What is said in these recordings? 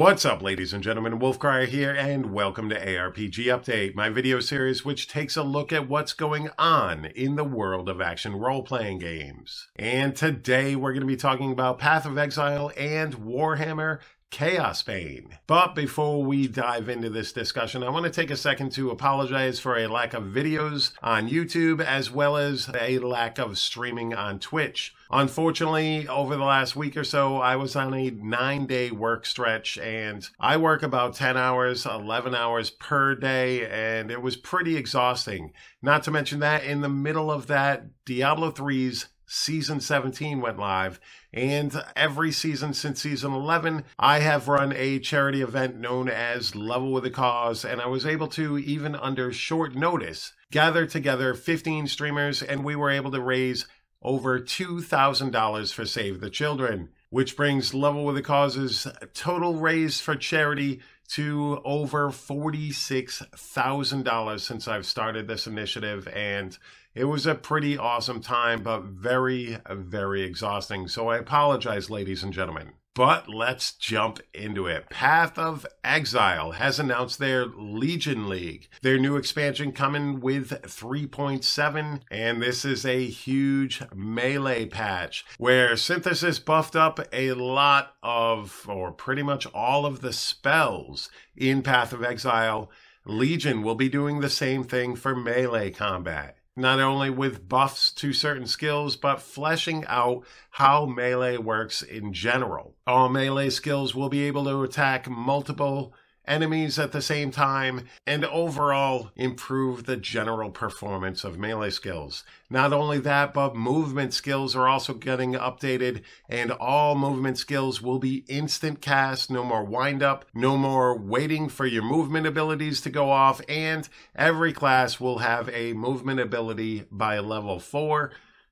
What's up, ladies and gentlemen? Wolfcryer here, and welcome to ARPG Update, my video series which takes a look at what's going on in the world of action role-playing games. And today we're going to be talking about Path of Exile and Warhammer Chaosbane. But before we dive into this discussion, I want to take a second to apologize for a lack of videos on YouTube as well as a lack of streaming on Twitch. Unfortunately, over the last week or so, I was on a 9-day work stretch, and I work about 10 hours, 11 hours per day, and it was pretty exhausting. Not to mention that in the middle of that, Diablo 3's Season 17 went live, and every season since Season 11, I have run a charity event known as Level with a Cause, and I was able to, even under short notice, gather together 15 streamers, and we were able to raise over $2,000 for Save the Children, which brings Level with a Cause's total raised for charity to over $46,000 since I've started this initiative, and it was a pretty awesome time, but very, very exhausting. So I apologize, ladies and gentlemen. But let's jump into it. Path of Exile has announced their Legion League, their new expansion coming with 3.7, and this is a huge melee patch where Synthesis buffed up a lot of, or pretty much all of the spells in Path of Exile. Legion will be doing the same thing for melee combat. Not only with buffs to certain skills, but fleshing out how melee works in general. All melee skills will be able to attack multiple enemies at the same time and overall improve the general performance of melee skills. Not only that, but movement skills are also getting updated, and all movement skills will be instant cast, no more wind up, no more waiting for your movement abilities to go off, and every class will have a movement ability by level 4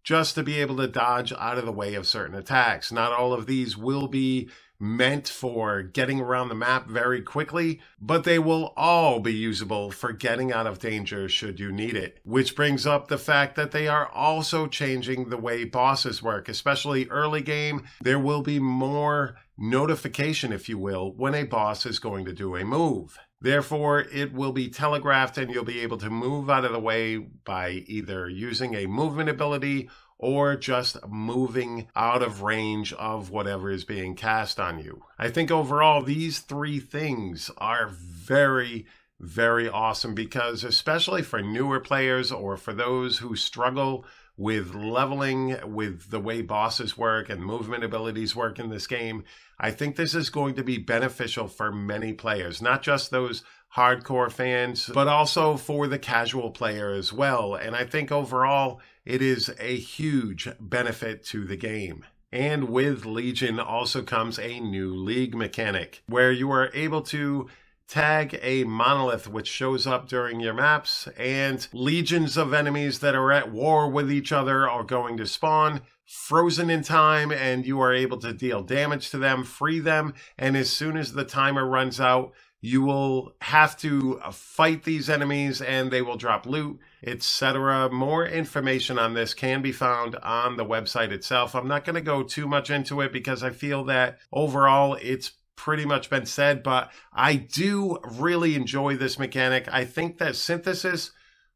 just to be able to dodge out of the way of certain attacks. Not all of these will be meant for getting around the map very quickly, but they will all be usable for getting out of danger should you need it. Which brings up the fact that they are also changing the way bosses work, especially early game. There will be more notification, if you will, when a boss is going to do a move. Therefore, it will be telegraphed and you'll be able to move out of the way by either using a movement ability or just moving out of range of whatever is being cast on you. I think overall these three things are very, very awesome because especially for newer players or for those who struggle with leveling with the way bosses work and movement abilities work in this game, I think this is going to be beneficial for many players, not just those hardcore fans, but also for the casual player as well. And I think overall, it is a huge benefit to the game. And with Legion also comes a new league mechanic where you are able to tag a monolith which shows up during your maps, and legions of enemies that are at war with each other are going to spawn, frozen in time, and you are able to deal damage to them, free them, and as soon as the timer runs out, you will have to fight these enemies and they will drop loot, etc. More information on this can be found on the website itself. I'm not going to go too much into it because I feel that overall it's pretty much been said, but I do really enjoy this mechanic. I think that Synthesis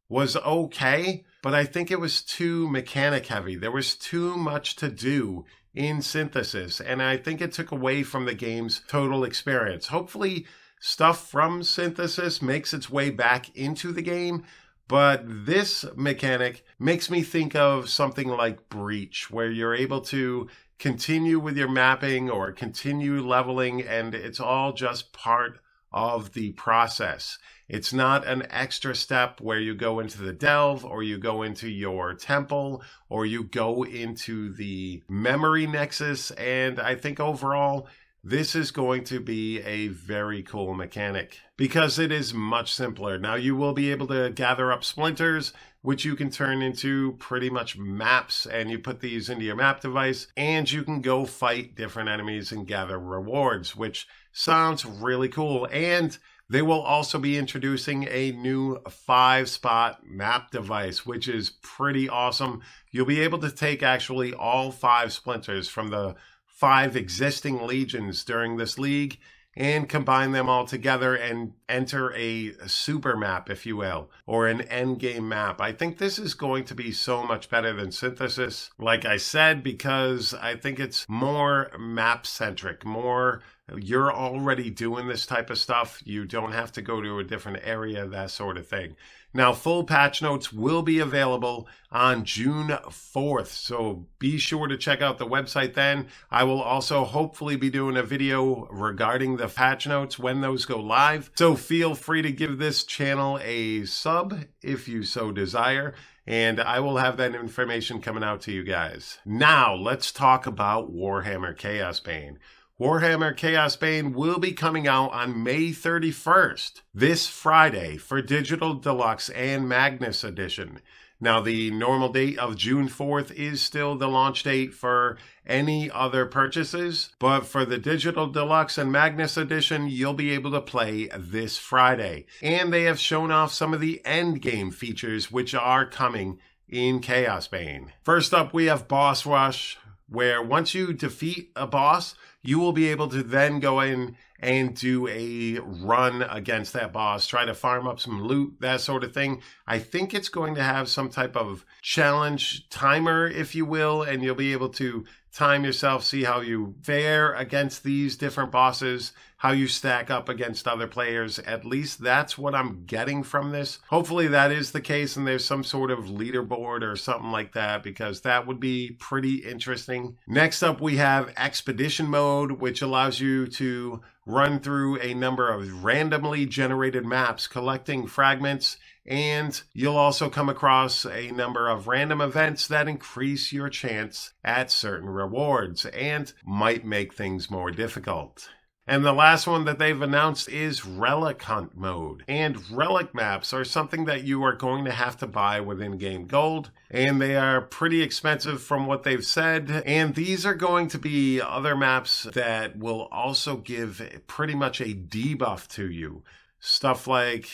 was okay, but I think it was too mechanic heavy. There was too much to do in Synthesis, and I think it took away from the game's total experience. Hopefully, stuff from Synthesis makes its way back into the game, but this mechanic makes me think of something like Breach, where you're able to continue with your mapping or continue leveling, and it's all just part of the process. It's not an extra step where you go into the delve or you go into your temple or you go into the memory nexus, and I think overall this is going to be a very cool mechanic because it is much simpler. Now you will be able to gather up splinters, which you can turn into pretty much maps, and you put these into your map device and you can go fight different enemies and gather rewards, which sounds really cool. And they will also be introducing a new 5-spot map device, which is pretty awesome. You'll be able to take actually all 5 splinters from the 5 existing legions during this league and combine them all together and enter a super map, if you will, or an endgame map. I think this is going to be so much better than Synthesis, like I said, because I think it's more map-centric, more you're already doing this type of stuff. You don't have to go to a different area, that sort of thing. Now, full patch notes will be available on June 4th, so be sure to check out the website then. I will also hopefully be doing a video regarding the patch notes when those go live, so feel free to give this channel a sub if you so desire, and I will have that information coming out to you guys. Now, let's talk about Warhammer Chaosbane. Warhammer Chaosbane will be coming out on May 31st, this Friday, for Digital Deluxe and Magnus Edition. Now, the normal date of June 4th is still the launch date for any other purchases, but for the Digital Deluxe and Magnus Edition, you'll be able to play this Friday. And they have shown off some of the endgame features which are coming in Chaosbane. First up, we have Boss Rush, where once you defeat a boss, you will be able to then go in and do a run against that boss, try to farm up some loot, that sort of thing. I think it's going to have some type of challenge timer, if you will, and you'll be able to time yourself, see how you fare against these different bosses, how you stack up against other players. At least that's what I'm getting from this. Hopefully that is the case and there's some sort of leaderboard or something like that, because that would be pretty interesting. Next up, we have Expedition Mode, which allows you to run through a number of randomly generated maps, collecting fragments, and you'll also come across a number of random events that increase your chance at certain rewards and might make things more difficult. And the last one that they've announced is Relic Hunt Mode. And Relic maps are something that you are going to have to buy with in-game gold. And they are pretty expensive from what they've said. And these are going to be other maps that will also give pretty much a debuff to you. Stuff like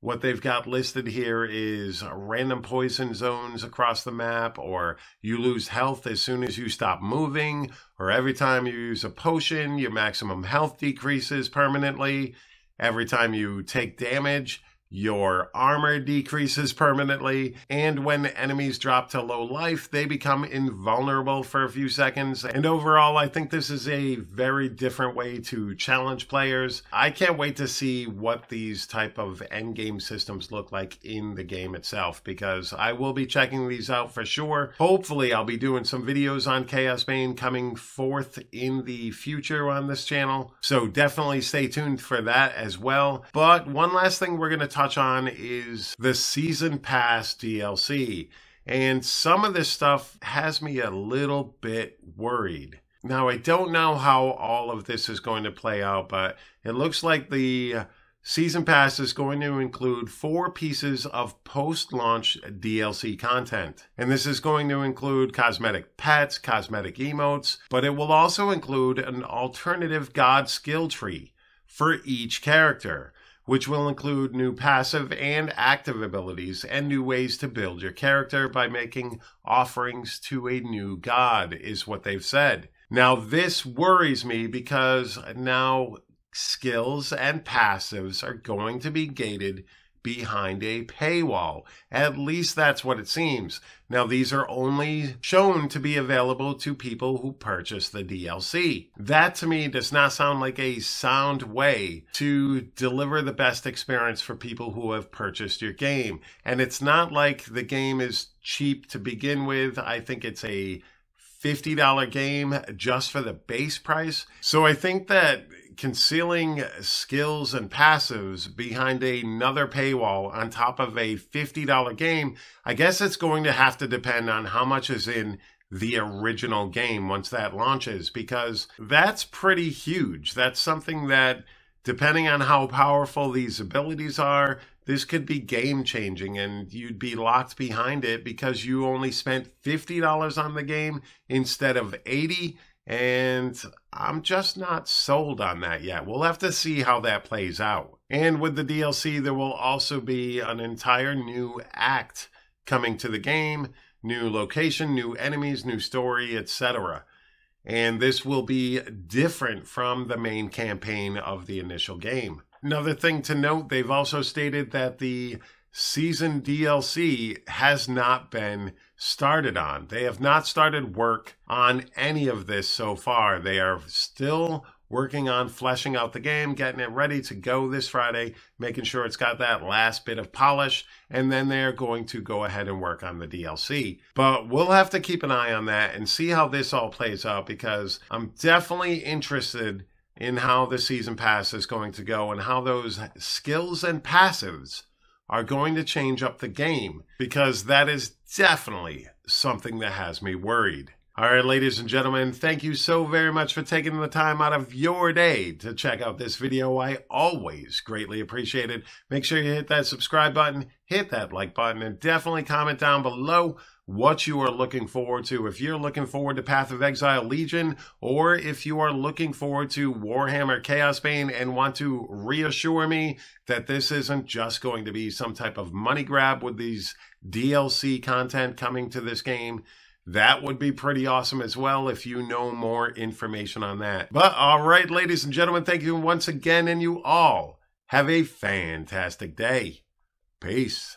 what they've got listed here is random poison zones across the map, or you lose health as soon as you stop moving, or every time you use a potion, your maximum health decreases permanently. Every time you take damage, your armor decreases permanently, and when enemies drop to low life, they become invulnerable for a few seconds. And overall, I think this is a very different way to challenge players. I can't wait to see what these type of endgame systems look like in the game itself, because I will be checking these out for sure. Hopefully, I'll be doing some videos on Chaosbane coming forth in the future on this channel, so definitely stay tuned for that as well. But one last thing we're going to touch on is the Season Pass DLC. And some of this stuff has me a little bit worried. Now, I don't know how all of this is going to play out, but it looks like the Season Pass is going to include 4 pieces of post-launch DLC content. And this is going to include cosmetic pets, cosmetic emotes, but it will also include an alternative god skill tree for each character, which will include new passive and active abilities and new ways to build your character by making offerings to a new god, is what they've said. Now, this worries me because now skills and passives are going to be gated behind a paywall. At least that's what it seems. Now, these are only shown to be available to people who purchase the DLC. That to me does not sound like a sound way to deliver the best experience for people who have purchased your game. And it's not like the game is cheap to begin with. I think it's a $50 game just for the base price. So I think that concealing skills and passives behind another paywall on top of a $50 game, I guess it's going to have to depend on how much is in the original game once that launches, because that's pretty huge. That's something that, depending on how powerful these abilities are, this could be game-changing, and you'd be locked behind it because you only spent $50 on the game instead of $80, and I'm just not sold on that yet. We'll have to see how that plays out. And with the DLC, there will also be an entire new act coming to the game, new location, new enemies, new story, etc. and this will be different from the main campaign of the initial game. Another thing to note, they've also stated that the season DLC has not been started on. They have not started work on any of this so far. They are still working on fleshing out the game, getting it ready to go this Friday, making sure it's got that last bit of polish, and then they're going to go ahead and work on the DLC. But we'll have to keep an eye on that and see how this all plays out, because I'm definitely interested in how the season pass is going to go and how those skills and passives are going to change up the game, because that is definitely something that has me worried. All right, ladies and gentlemen, thank you so very much for taking the time out of your day to check out this video. I always greatly appreciate it. Make sure you hit that subscribe button, hit that like button, and definitely comment down below what you are looking forward to. If you're looking forward to Path of Exile Legion, or if you are looking forward to Warhammer Chaosbane and want to reassure me that this isn't just going to be some type of money grab with these DLC content coming to this game, that would be pretty awesome as well if you know more information on that. But all right, ladies and gentlemen, thank you once again, and you all have a fantastic day. Peace.